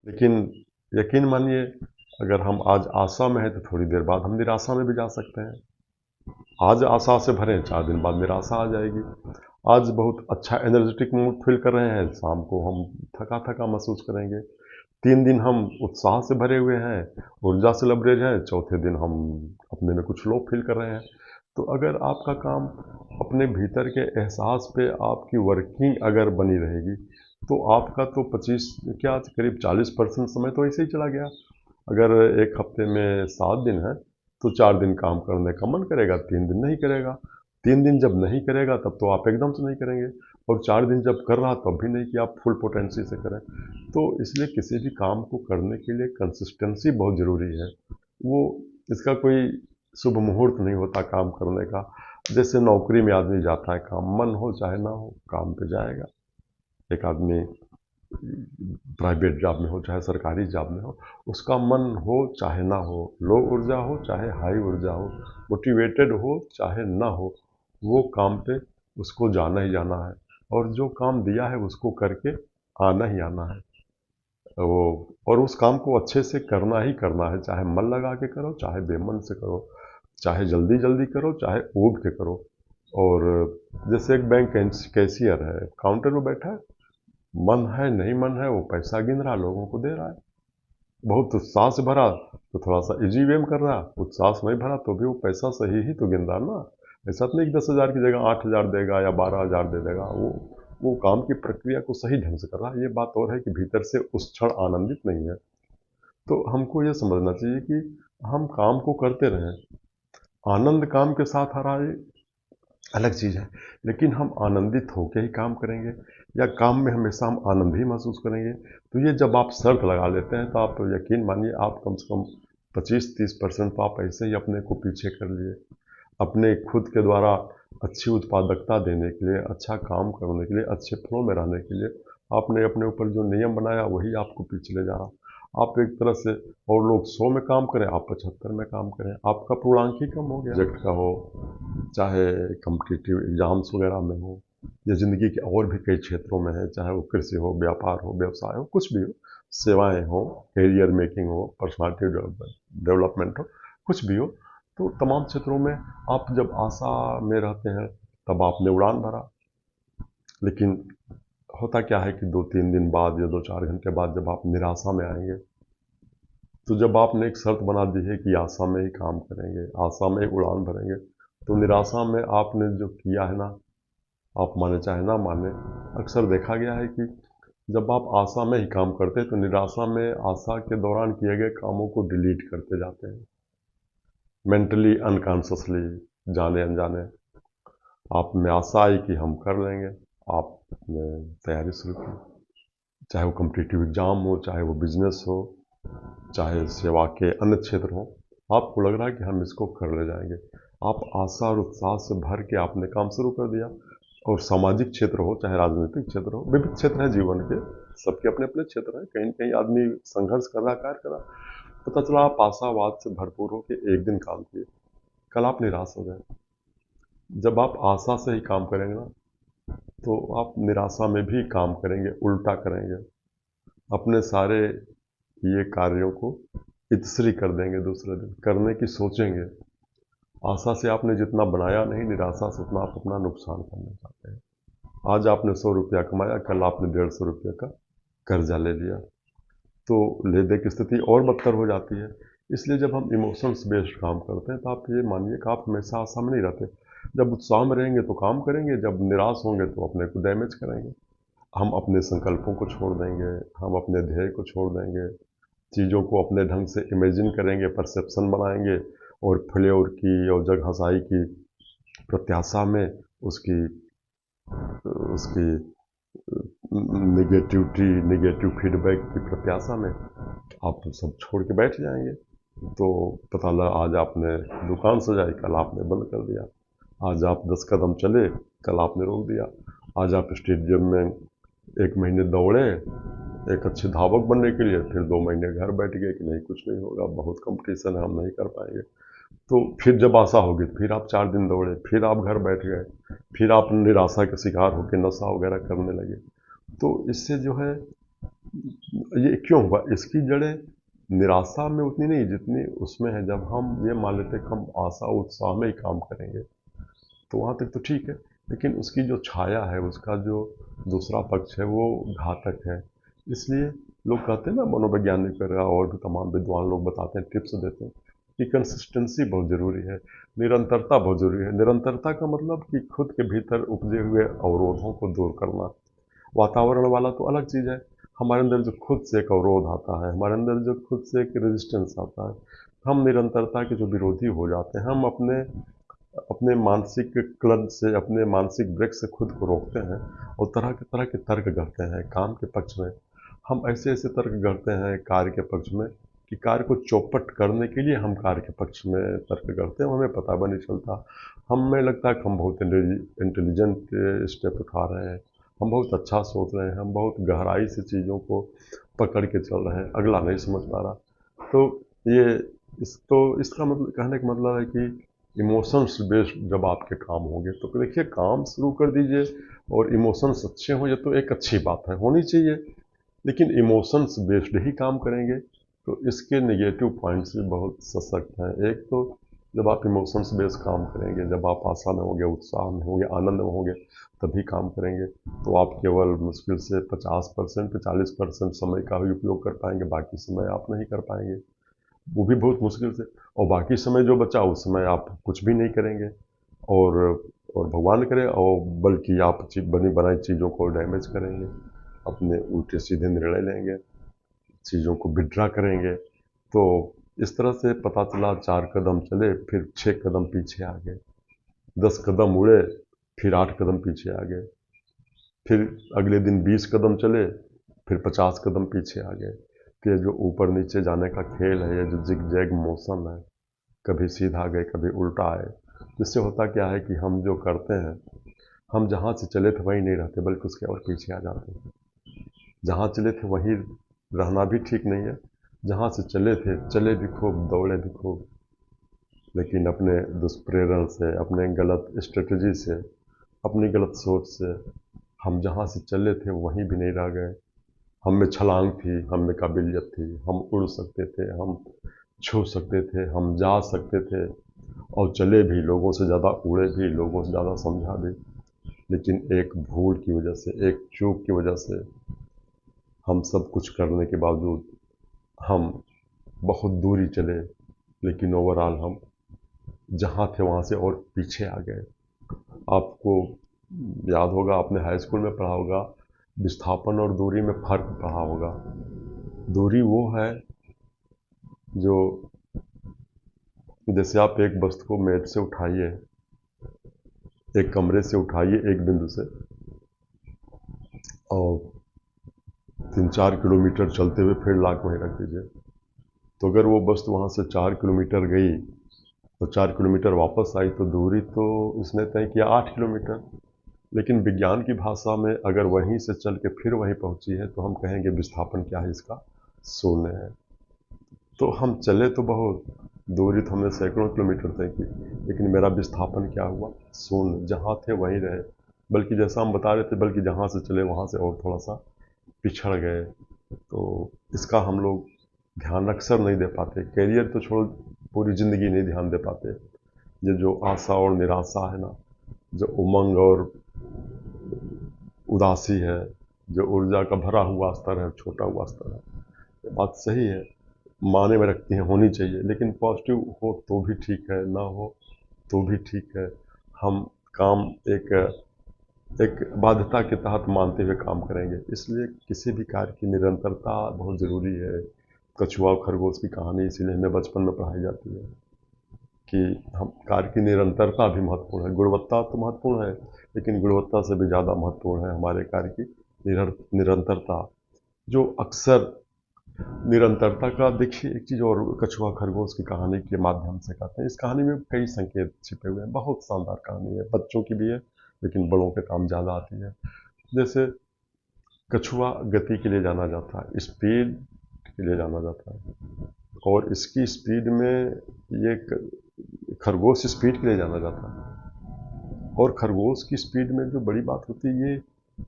लेकिन यकीन मानिए, अगर हम आज आशा में हैं तो थोड़ी देर बाद हम निराशा में भी जा सकते हैं। आज आशा से भरें, 4 दिन बाद निराशा आ जाएगी। आज बहुत अच्छा एनर्जेटिक मूड फ़ील कर रहे हैं, शाम को हम थका-थका महसूस करेंगे। 3 दिन हम उत्साह से भरे हुए हैं, ऊर्जा से लबरेज हैं, चौथे दिन हम अपने में कुछ लो फ़ील कर रहे हैं। तो अगर आपका काम अपने भीतर के एहसास पे आपकी वर्किंग अगर बनी रहेगी, तो आपका तो 25 क्या करीब 40% समय तो ऐसे ही चला गया। अगर 1 हफ्ते में 7 दिन है, तो 4 दिन काम करने का मन करेगा, 3 दिन नहीं करेगा। 3 दिन जब नहीं करेगा तब तो आप एकदम से नहीं करेंगे, और 4 दिन जब कर रहा तब भी नहीं कि आप फुल पोटेंसी से करें। तो इसलिए किसी भी काम को करने के लिए कंसिस्टेंसी बहुत ज़रूरी है। वो इसका कोई शुभ मुहूर्त नहीं होता काम करने का। जैसे नौकरी में आदमी जाता है, काम मन हो चाहे ना हो, काम पे जाएगा। एक आदमी प्राइवेट जॉब में हो चाहे सरकारी जॉब में हो, उसका मन हो चाहे ना हो, लो ऊर्जा हो चाहे हाई ऊर्जा हो, मोटिवेटेड हो चाहे ना हो, वो काम पे उसको जाना ही जाना है, और जो काम दिया है उसको करके आना ही आना है। वो और उस काम को अच्छे से करना ही करना है, चाहे मन लगा के करो चाहे बेमन से करो, चाहे जल्दी जल्दी करो चाहे ऊब के करो। और जैसे एक बैंक कैशियर है, काउंटर पे बैठा है, मन है नहीं मन है, वो पैसा गिन रहा, लोगों को दे रहा है। बहुत उत्साह से भरा तो थोड़ा सा इजी वे में कर रहा, उत्साह से नहीं भरा तो भी वो पैसा सही ही तो गिन रहा ना। ऐसा तो नहीं कि 10,000 की जगह 8,000 देगा या 12,000 दे देगा। वो काम की प्रक्रिया को सही ढंग से कर रहा है। ये बात और है कि भीतर से उस क्षण आनंदित नहीं है। तो हमको ये समझना चाहिए कि हम काम को करते रहें, आनंद काम के साथ आ रहा है अलग चीज़ है, लेकिन हम आनंदित होके ही काम करेंगे या काम में हमेशा हम आनंद ही महसूस करेंगे। तो ये जब आप शर्त लगा लेते हैं तो आप यकीन मानिए, आप कम से कम 25-30% तो आप ऐसे ही अपने को पीछे कर लिए। अपने खुद के द्वारा अच्छी उत्पादकता देने के लिए, अच्छा काम करने के लिए, अच्छे फ्लो में रहने के लिए आपने अपने ऊपर जो नियम बनाया वही आपको पीछे ले जा रहा। आप एक तरह से, और लोग 100 में काम करें, आप 75 में काम करें, आपका पूर्णांक ही कम हो गया। प्रोजेक्ट का हो, चाहे कॉम्पिटिटिव एग्जाम्स वगैरह में हो, या ज़िंदगी के और भी कई क्षेत्रों में है, चाहे वो कृषि हो, व्यापार हो, व्यवसाय हो, कुछ भी हो, सेवाएं हो, करियर मेकिंग हो, पर्सनालिटी डेवलपमेंट हो, कुछ भी हो। तो तमाम क्षेत्रों में आप जब आशा में रहते हैं तब आपने उड़ान भरा, लेकिन होता क्या है कि 2-3 दिन बाद या 2-4 घंटे बाद जब आप निराशा में आएंगे, तो जब आपने एक शर्त बना दी है कि आशा में ही काम करेंगे, आशा में ही उड़ान भरेंगे, तो निराशा में आपने जो किया है ना, आप माने चाहे ना माने, अक्सर देखा गया है कि जब आप आशा में ही काम करते हैं तो निराशा में आशा के दौरान किए गए कामों को डिलीट करते जाते हैं, मेंटली अनकॉन्शसली, जाने अनजाने। आप में आशा आई कि हम कर लेंगे, आपने तैयारी शुरू की, चाहे वो कॉम्पिटिटिव एग्जाम हो, चाहे वो बिजनेस हो, चाहे सेवा के अन्य क्षेत्र हो, आपको लग रहा है कि हम इसको कर ले जाएंगे। आप आशा और उत्साह से भर के आपने काम शुरू कर दिया। और सामाजिक क्षेत्र हो चाहे राजनीतिक क्षेत्र हो, विविध क्षेत्र हैं जीवन के, सबके अपने अपने क्षेत्र हैं। कहीं न कहीं आदमी संघर्ष कर रहा, कार्य कर रहा। पता चला आप आशावाद से भरपूर होकर एक दिन काम किए, कल आप निराश हो गए। जब आप आशा से ही काम करेंगे ना, तो आप निराशा में भी काम करेंगे, उल्टा करेंगे, अपने सारे ये कार्यों को इतश्री कर देंगे, दूसरे दिन करने की सोचेंगे। आशा से आपने जितना बनाया नहीं, निराशा से उतना आप अपना नुकसान करना चाहते हैं। आज आपने 100 रुपया कमाया, कल आपने 150 रुपये का कर्जा ले लिया, तो ले-दे की स्थिति और बदतर हो जाती है। इसलिए जब हम इमोशंस बेस्ड काम करते हैं तो आप ये मानिए कि आप हमेशा आशा में नहीं रहते। जब उत्साह में रहेंगे तो काम करेंगे, जब निराश होंगे तो अपने को डैमेज करेंगे। हम अपने संकल्पों को छोड़ देंगे, हम अपने ध्येय को छोड़ देंगे, चीज़ों को अपने ढंग से इमेजिन करेंगे, परसेप्शन बनाएंगे, और फ्लेवर की और जगहंसाई की प्रत्याशा में उसकी उसकी निगेटिव फीडबैक की प्रत्याशा में आप तो सब छोड़ के बैठ जाएंगे। तो पता लगा आज आपने दुकान सजाई, कल आपने बंद कर दिया। आज आप 10 कदम चले, कल आपने रोक दिया। आज आप स्टेडियम में 1 महीने दौड़े एक अच्छे धावक बनने के लिए, फिर 2 महीने घर बैठ गए कि नहीं कुछ नहीं होगा, बहुत कंपटीशन है, हम नहीं कर पाएंगे। तो फिर जब आशा होगी तो फिर आप 4 दिन दौड़े, फिर आप घर बैठ गए, फिर आप निराशा के शिकार होकर नशा वगैरह करने लगे। तो इससे जो है ये क्यों हुआ? इसकी जड़ें निराशा में उतनी नहीं जितनी उसमें है। जब हम ये मान लेते हैं कि हम आशा उत्साह में ही काम करेंगे तो वहाँ तक तो ठीक है, लेकिन उसकी जो छाया है, उसका जो दूसरा पक्ष है, वो घातक है। इसलिए लोग कहते हैं ना, मनोवैज्ञानिक वगैरह और भी तमाम विद्वान लोग बताते हैं, टिप्स देते हैं कि कंसिस्टेंसी बहुत ज़रूरी है, निरंतरता बहुत ज़रूरी है। निरंतरता का मतलब कि खुद के भीतर उपजे हुए अवरोधों को दूर करना। वातावरण वाला तो अलग चीज़ है, हमारे अंदर जो खुद से एक अवरोध आता है, हमारे अंदर जो खुद से एक रेजिस्टेंस आता है, हम निरंतरता के जो विरोधी हो जाते हैं, हम अपने अपने मानसिक क्लब से, अपने मानसिक ब्रेक से खुद को रोकते हैं और तरह के तर्क गढ़ते हैं काम के पक्ष में। हम ऐसे ऐसे तर्क गढ़ते हैं कार्य के पक्ष में कि कार्य को चौपट करने के लिए हम कार्य के पक्ष में तर्क गढ़ते हैं, हमें पता भी नहीं चलता। हमें लगता है कि हम बहुत इंटेलिजेंट स्टेप उठा रहे हैं, हम बहुत अच्छा सोच रहे हैं, हम बहुत गहराई से चीज़ों को पकड़ के चल रहे हैं, अगला नहीं समझ पा रहा। तो ये इसका मतलब, कहने का मतलब है कि इमोशंस बेस्ड जब आपके काम होंगे तो देखिए, काम शुरू कर दीजिए और इमोशंस अच्छे हों, ये तो एक अच्छी बात है, होनी चाहिए। लेकिन इमोशंस बेस्ड ही काम करेंगे तो इसके नेगेटिव पॉइंट्स भी बहुत सशक्त हैं। एक तो जब आप इमोशंस बेस्ड काम करेंगे, जब आप आशा में होंगे, उत्साह में होंगे, आनंद में होंगे, तभी काम करेंगे, तो आप केवल मुश्किल से 50% 40% समय का ही उपयोग कर पाएंगे, बाकी समय आप नहीं कर पाएंगे, वो भी बहुत मुश्किल से। और बाकी समय जो बचा उस समय आप कुछ भी नहीं करेंगे, और और भगवान करे, और बल्कि आप बनी बनाई चीज़ों को डैमेज करेंगे, अपने उल्टे सीधे निर्णय लेंगे, चीज़ों को विड्रा करेंगे। तो इस तरह से पता चला 4 कदम चले, फिर 6 कदम पीछे आ गए, 10 कदम उड़े, फिर 8 कदम पीछे आ गए, फिर अगले दिन 20 कदम चले, फिर 50 कदम पीछे आ गए। कि ये जो ऊपर नीचे जाने का खेल है, ये जो जिग जैग मोशन है, कभी सीधा गए कभी उल्टा आए, इससे होता क्या है कि हम जो करते हैं, हम जहाँ से चले थे वहीं नहीं रहते, बल्कि उसके और पीछे आ जाते हैं। जहाँ चले थे वहीं रहना भी ठीक नहीं है, जहाँ से चले थे, चले भी खूब, दौड़े भी खूब, लेकिन अपने दुष्प्रेरण से, अपने गलत स्ट्रेटजी से, अपनी गलत सोच से हम जहाँ से चले थे वहीं भी नहीं रह गए। हम में छलांग थी, हम में काबिलियत थी, हम उड़ सकते थे, हम छू सकते थे, हम जा सकते थे, और चले भी, लोगों से ज़्यादा उड़े भी, लोगों से ज़्यादा समझा भी। लेकिन एक भूल की वजह से, एक चूक की वजह से, हम सब कुछ करने के बावजूद हम बहुत दूरी चले, लेकिन ओवरऑल हम जहाँ थे वहाँ से और पीछे आ गए। आपको याद होगा, आपने हाई स्कूल में पढ़ा होगा, विस्थापन और दूरी में फ़र्क पढ़ा होगा। दूरी वो है जो, जैसे आप एक वस्तु को मेज से उठाइए, एक कमरे से उठाइए एक बिंदु से, और 3-4 किलोमीटर चलते हुए फिर ला के वहीं रख दीजिए, तो अगर वो वस्तु वहाँ से 4 किलोमीटर गई तो 4 किलोमीटर वापस आई, तो दूरी तो उसने तय किया 8 किलोमीटर। लेकिन विज्ञान की भाषा में अगर वहीं से चल के फिर वहीं पहुँची है तो हम कहेंगे विस्थापन क्या है इसका, शून्य है। तो हम चले तो बहुत, दूरी तो हमने सैकड़ों किलोमीटर तय की, लेकिन मेरा विस्थापन क्या हुआ, शून्य। जहाँ थे वहीं रहे, बल्कि जैसा हम बता रहे थे, बल्कि जहाँ से चले वहाँ से और थोड़ा सा पिछड़ गए। तो इसका हम लोग ध्यान अक्सर नहीं दे पाते, कैरियर तो छोड़ो, पूरी ज़िंदगी नहीं ध्यान दे पाते। ये जो आशा और निराशा है ना, जो उमंग और उदासी है, जो ऊर्जा का भरा हुआ स्तर है, छोटा हुआ स्तर है, ये बात सही है, माने में रखती हैं, होनी चाहिए, लेकिन पॉजिटिव हो तो भी ठीक है, ना हो तो भी ठीक है। हम काम एक एक बाध्यता के तहत मानते हुए काम करेंगे, इसलिए किसी भी कार्य की निरंतरता बहुत ज़रूरी है। कछुआ और खरगोश की कहानी इसीलिए हमें बचपन में पढ़ाई जाती है कि हम कार्य की निरंतरता भी महत्वपूर्ण है। गुणवत्ता तो महत्वपूर्ण है, लेकिन गुणवत्ता से भी ज़्यादा महत्वपूर्ण है हमारे कार्य की निरंतरता, जो अक्सर निरंतरता का, देखिए एक चीज़ और कछुआ खरगोश की कहानी के माध्यम से कहते हैं, इस कहानी में कई संकेत छिपे हुए हैं, बहुत शानदार कहानी है, बच्चों की भी है लेकिन बड़ों के काम ज़्यादा आती है। जैसे कछुआ गति के लिए जाना जाता है, स्पीड के लिए जाना जाता है, और इसकी स्पीड में ये खरगोश स्पीड के लिए जाना जाता है, और खरगोश की स्पीड में जो बड़ी बात होती है, ये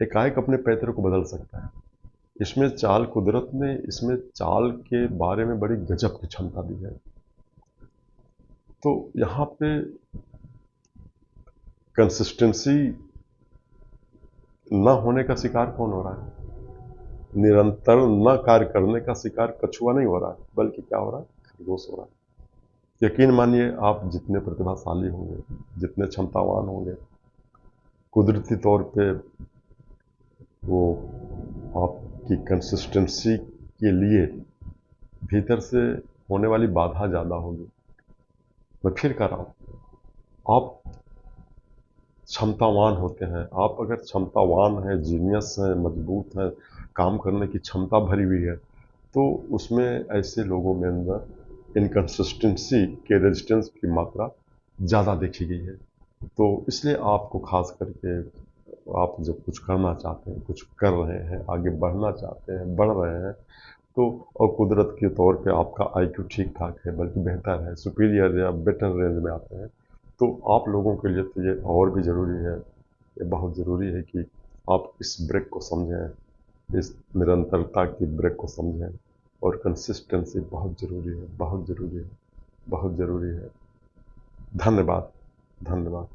एकाएक अपने पैतरे को बदल सकता है। इसमें चाल कुदरत ने इसमें चाल के बारे में बड़ी गजब की क्षमता दी है। तो यहाँ पे कंसिस्टेंसी न होने का शिकार कौन हो रहा है? निरंतर न कार्य करने का शिकार कछुआ नहीं हो रहा है, बल्कि क्या हो रहा है? खरगोश हो रहा है। यकीन मानिए, आप जितने प्रतिभाशाली होंगे, जितने क्षमतावान होंगे, कुदरती तौर पे वो आपकी कंसिस्टेंसी के लिए भीतर से होने वाली बाधा ज़्यादा होगी। मैं फिर कह रहा हूँ, आप क्षमतावान होते हैं, आप अगर क्षमतावान हैं, जीनियस हैं, मजबूत हैं, काम करने की क्षमता भरी हुई है, तो उसमें ऐसे लोगों में अंदर इनकंसिस्टेंसी के रेजिस्टेंस की मात्रा ज़्यादा देखी गई है। तो इसलिए आपको खास करके आप जब कुछ करना चाहते हैं, कुछ कर रहे हैं, आगे बढ़ना चाहते हैं, बढ़ रहे हैं, तो और कुदरत के तौर पे आपका आईक्यू ठीक-ठाक है, बल्कि बेहतर है, सुपीरियर या बेटर रेंज में आते हैं, तो आप लोगों के लिए तो ये और भी ज़रूरी है, ये बहुत ज़रूरी है कि आप इस ब्रेक को समझें, इस निरंतरता की ब्रेक को समझें, और कंसिस्टेंसी बहुत ज़रूरी है, बहुत ज़रूरी है, बहुत ज़रूरी है। धन्यवाद, धन्यवाद।